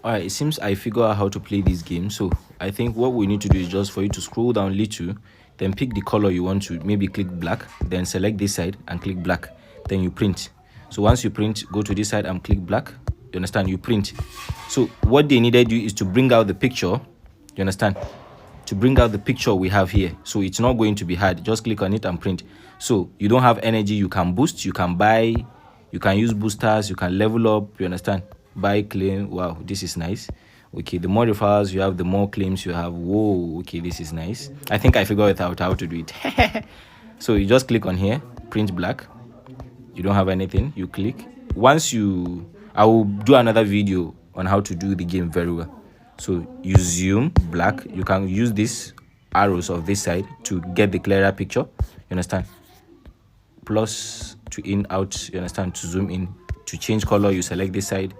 All right, it seems I figure out how to play this game. So I think what we need to do is just for you to scroll down little, then pick the color you want to, maybe click black, then select this side and click black, then you print. So once you print, go to this side and click black. You understand? You print. So what they needed you is to bring out the picture. You understand? To bring out the picture we have here. So it's not going to be hard. Just click on it and print. So you don't have energy, you can boost, you can buy, you can use boosters, you can level up. You understand? Buy, claim. Wow, this is nice. Okay, the more referrals you have, the more claims you have. Whoa, okay, this is nice. I think I figured out how to do it. So you just click on here, print black. You don't have anything, you click. I will do another video on how to do the game very well. So you zoom black. You can use these arrows of this side to get the clearer picture. You understand? Plus to in, out. You understand? To zoom in. To change color, you select this side.